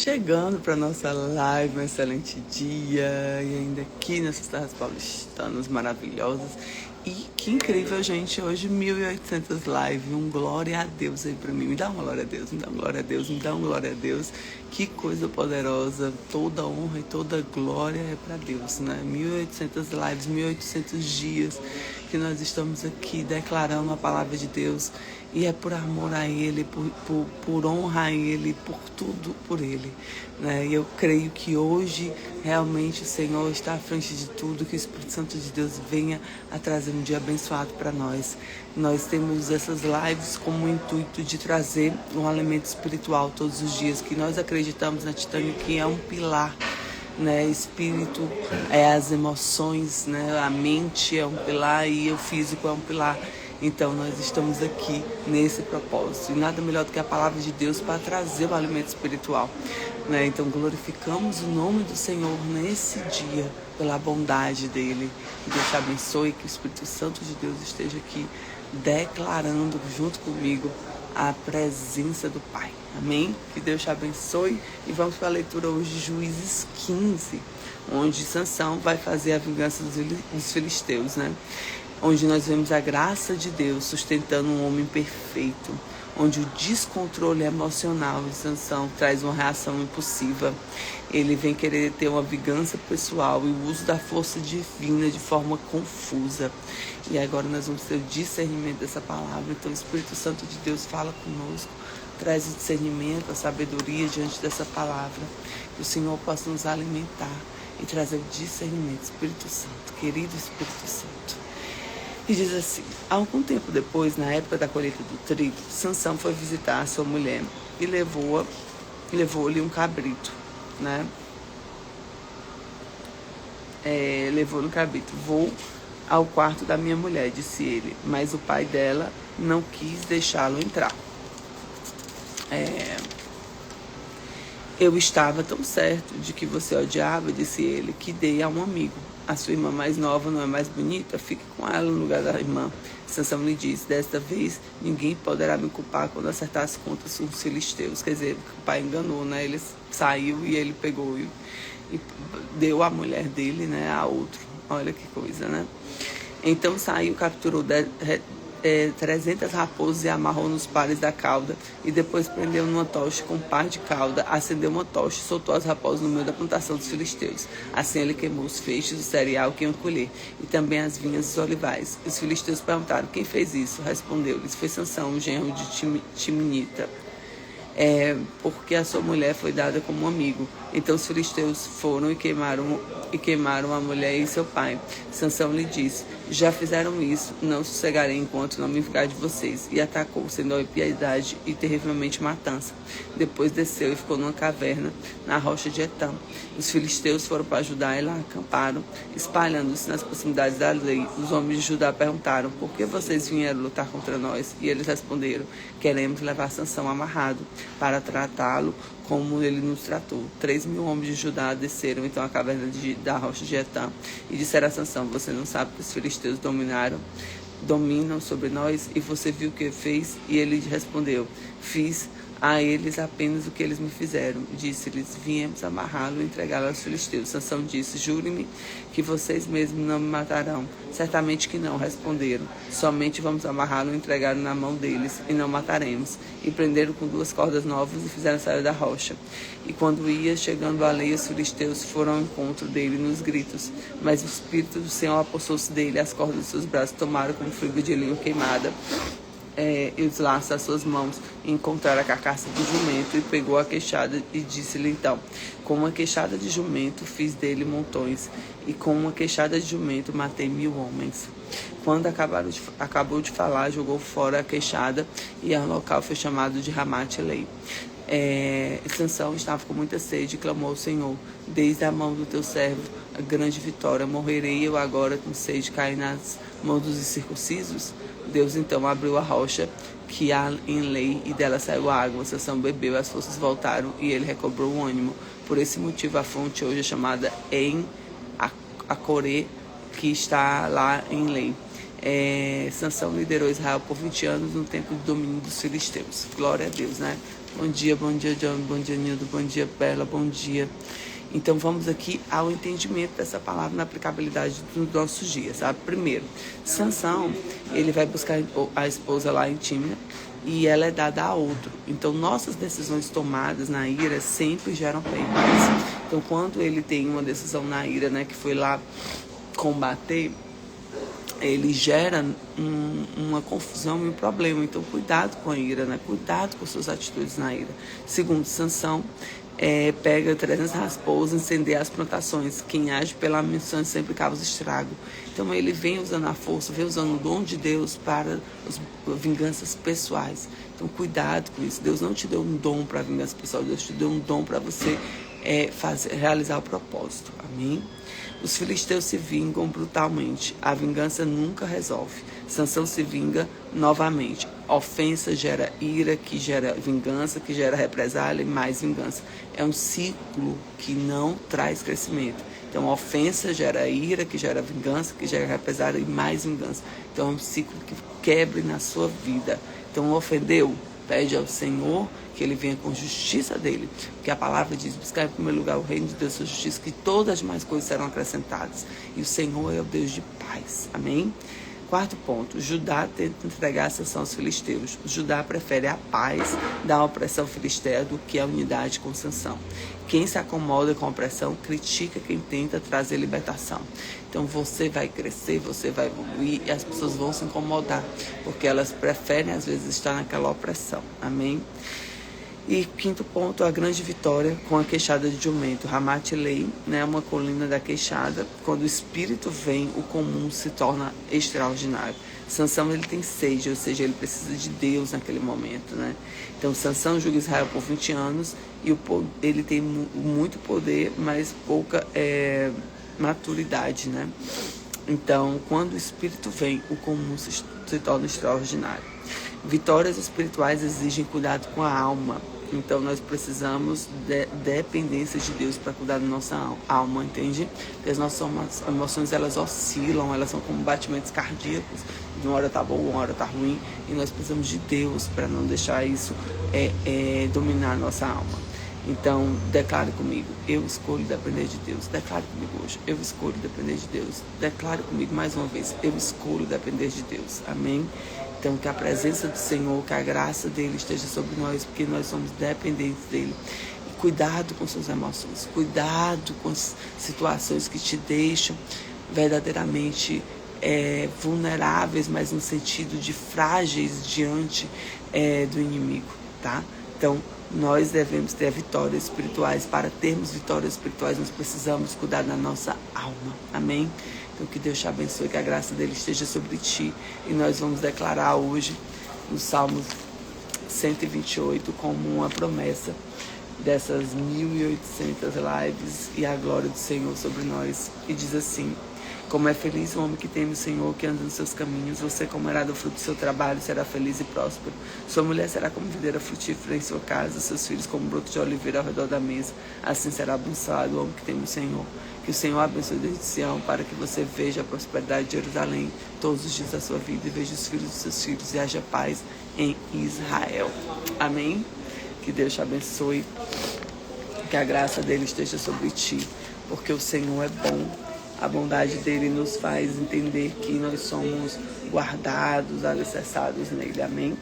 chegando para nossa live, um excelente dia, e ainda aqui nessas terras paulistanas maravilhosas. E que incrível, gente, hoje 1.800 lives, glória a Deus aí pra mim. Me dá uma glória a Deus, me dá uma glória a Deus, me dá uma glória a Deus. Que coisa poderosa, toda honra e toda glória é pra Deus, né? 1.800 lives, 1.800 dias que nós estamos aqui declarando a palavra de Deus. E é por amor a Ele, por honra a Ele, por tudo por Ele, né? E eu creio que hoje realmente o Senhor está à frente de tudo, que o Espírito Santo de Deus venha a trazer um dia abençoado para nós. Nós temos essas lives como o intuito de trazer um alimento espiritual todos os dias, que nós acreditamos na Titânia que é um pilar, né? Espírito é as emoções, né? A mente é um pilar e o físico é um pilar. Então nós estamos aqui nesse propósito. E nada melhor do que a palavra de Deus para trazer o alimento espiritual, né? Então glorificamos o nome do Senhor nesse dia, pela bondade dEle. Que Deus te abençoe, que o Espírito Santo de Deus esteja aqui declarando junto comigo a presença do Pai. Amém? Que Deus te abençoe. E vamos para a leitura hoje de Juízes 15, onde Sansão vai fazer a vingança dos filisteus, né? Onde nós vemos a graça de Deus sustentando um homem perfeito, onde o descontrole emocional de Sansão traz uma reação impulsiva. Ele vem querer ter uma vingança pessoal e o uso da força divina de forma confusa. E agora nós vamos ter o discernimento dessa palavra. Então o Espírito Santo de Deus fala conosco, traz o discernimento, a sabedoria diante dessa palavra. Que o Senhor possa nos alimentar e trazer o discernimento. Espírito Santo, querido Espírito Santo. E diz assim: há algum tempo depois, na época da colheita do trigo, Sansão foi visitar a sua mulher e levou-lhe um cabrito, né? Levou-lhe um cabrito. Vou ao quarto da minha mulher, disse ele, mas o pai dela não quis deixá-lo entrar. Eu estava tão certo de que você odiava, disse ele, que dei a um amigo. A sua irmã mais nova não é mais bonita? Fique com ela no lugar da irmã. Sansão lhe disse: desta vez ninguém poderá me culpar quando acertar as contas com os filisteus. Quer dizer, o pai enganou, né? Ele saiu e ele pegou e deu a mulher dele, né, a outro. Olha que coisa, né? Então saiu, capturou 300 raposas e amarrou nos pares da cauda, e depois prendeu numa tocha com um par de cauda, acendeu uma tocha e soltou as raposas no meio da plantação dos filisteus. Assim ele queimou os feixes do cereal que iam colher, e também as vinhas dos olivais. Os filisteus perguntaram: quem fez isso? Respondeu-lhes: foi Sansão, o genro de Timnita, porque a sua mulher foi dada como um amigo. Então os filisteus foram e queimaram a mulher e seu pai. Sansão lhe disse: já fizeram isso, não sossegarei enquanto não me vingar de vocês. E atacou, sendo impiedade e terrivelmente matança. Depois desceu e ficou numa caverna na rocha de Etã. Os filisteus foram para Judá e lá acamparam, espalhando-se nas proximidades da lei. Os homens de Judá perguntaram: por que vocês vieram lutar contra nós? E eles responderam: queremos levar Sansão amarrado para tratá-lo como ele nos tratou. 3.000 homens de Judá desceram então à caverna da rocha de Etã e disseram a Sansão: você não sabe que os filisteus dominam sobre nós? E você viu o que fez? E ele respondeu: fiz a eles apenas o que eles me fizeram. Disse-lhes: viemos amarrá-lo e entregá-lo aos filisteus. Sansão disse: jure-me que vocês mesmos não me matarão. Certamente que não, responderam. Somente vamos amarrá-lo e entregá-lo na mão deles, e não mataremos. E prenderam com 2 cordas novas e fizeram sair da rocha. E quando ia chegando à lei, os filisteus foram ao encontro dele nos gritos. Mas o Espírito do Senhor apossou-se dele, as cordas de seus braços tomaram como fibra de linho queimada, e os laços às suas mãos, e encontraram a carcaça do jumento, e pegou a queixada e disse-lhe então: com uma queixada de jumento fiz dele montões, e com uma queixada de jumento matei 1.000 homens. Quando acabou de falar, jogou fora a queixada, e o local foi chamado de Ramate-Lei. Sansão estava com muita sede e clamou ao Senhor: desde a mão do teu servo a grande vitória, morrerei eu agora com sede cair nas mãos dos incircuncisos? Deus então abriu a rocha que há em Lei, e dela saiu água. Sansão bebeu, as forças voltaram e ele recobrou o ânimo. Por esse motivo a fonte hoje é chamada En-Acorê, que está lá em Lei. Sansão liderou Israel por 20 anos no tempo de domínio dos filisteus. Glória a Deus, né? bom dia, John, bom dia, Nildo, bom dia, Bela, bom dia. Então vamos aqui ao entendimento dessa palavra na aplicabilidade dos nossos dias, sabe? Primeiro, Sansão, ele vai buscar a esposa lá em Tímina e ela é dada a outro. Então nossas decisões tomadas na ira sempre geram perdas. Então quando ele tem uma decisão na ira, né, que foi lá combater, ele gera uma confusão e um problema. Então cuidado com a ira, né? Cuidado com suas atitudes na ira. Segundo, Sansão pega 300 raposas, incendeia as plantações. Quem age pela missão sempre causa estrago. Então ele vem usando a força, vem usando o dom de Deus para as vinganças pessoais. Então cuidado com isso. Deus não te deu um dom para vingança pessoal, Deus te deu um dom para você realizar o propósito. Amém? Os filisteus se vingam brutalmente. A vingança nunca resolve. Sansão se vinga novamente. Ofensa gera ira, que gera vingança, que gera represália e mais vingança. É um ciclo que não traz crescimento. Então, ofensa gera ira, que gera vingança, que gera represália e mais vingança. Então, é um ciclo que quebre na sua vida. Então, ofendeu? Pede ao Senhor que ele venha com justiça dele, porque a palavra diz: buscar em primeiro lugar o reino de Deus e sua justiça, que todas as demais coisas serão acrescentadas. E o Senhor é o Deus de paz. Amém? Quarto ponto, Judá tenta entregar a Sansão aos filisteus. Judá prefere a paz da opressão filisteia do que a unidade com Sansão. Quem se acomoda com a opressão critica quem tenta trazer libertação. Então você vai crescer, você vai evoluir e as pessoas vão se incomodar, porque elas preferem às vezes estar naquela opressão. Amém? E quinto ponto, a grande vitória com a queixada de jumento. Ramat-Lei, né, uma colina da queixada. Quando o espírito vem, o comum se torna extraordinário. Sansão, ele tem sede, ou seja, ele precisa de Deus naquele momento, né? Então Sansão julga Israel por 20 anos e ele tem muito poder, mas pouca maturidade, né? Então, quando o espírito vem, o comum se torna extraordinário. Vitórias espirituais exigem cuidado com a alma. Então nós precisamos de dependência de Deus para cuidar da nossa alma, entende? Porque as nossas emoções, elas oscilam, elas são como batimentos cardíacos. Uma hora tá bom, uma hora tá ruim. E nós precisamos de Deus para não deixar isso dominar a nossa alma. Então, declare comigo: eu escolho depender de Deus. Declare comigo hoje: eu escolho depender de Deus. Declare comigo mais uma vez: eu escolho depender de Deus. Amém? Então, que a presença do Senhor, que a graça dele esteja sobre nós, porque nós somos dependentes dele. E cuidado com suas emoções, cuidado com as situações que te deixam verdadeiramente vulneráveis, mas no sentido de frágeis diante do inimigo, tá? Então, nós devemos ter vitórias espirituais. Para termos vitórias espirituais, nós precisamos cuidar da nossa alma. Amém? Então, que Deus te abençoe, que a graça dele esteja sobre ti. E nós vamos declarar hoje, no Salmo 128, como uma promessa dessas 1.800 lives e a glória do Senhor sobre nós. E diz assim: como é feliz o homem que teme o Senhor, que anda nos seus caminhos. Você comerá do fruto do seu trabalho, será feliz e próspero. Sua mulher será como videira frutífera em sua casa, seus filhos como broto de oliveira ao redor da mesa. Assim será abençoado o homem que teme o Senhor. Que o Senhor abençoe desde Sião, para que você veja a prosperidade de Jerusalém todos os dias da sua vida, e veja os filhos dos seus filhos, e haja paz em Israel. Amém? Que Deus te abençoe, que a graça dele esteja sobre ti, porque o Senhor é bom. A bondade dele nos faz entender que nós somos guardados, alicerçados nele. Amém?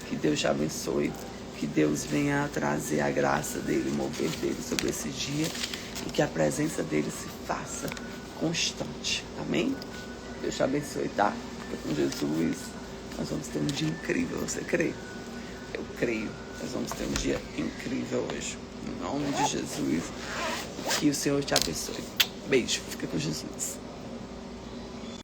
Que Deus te abençoe, que Deus venha trazer a graça dele, o mover dele sobre esse dia, e que a presença dele se faça constante. Amém? Deus te abençoe, tá? Porque com Jesus nós vamos ter um dia incrível. Você crê? Eu creio. Nós vamos ter um dia incrível hoje. Em nome de Jesus. Que o Senhor te abençoe. Beijo. Fica com Jesus.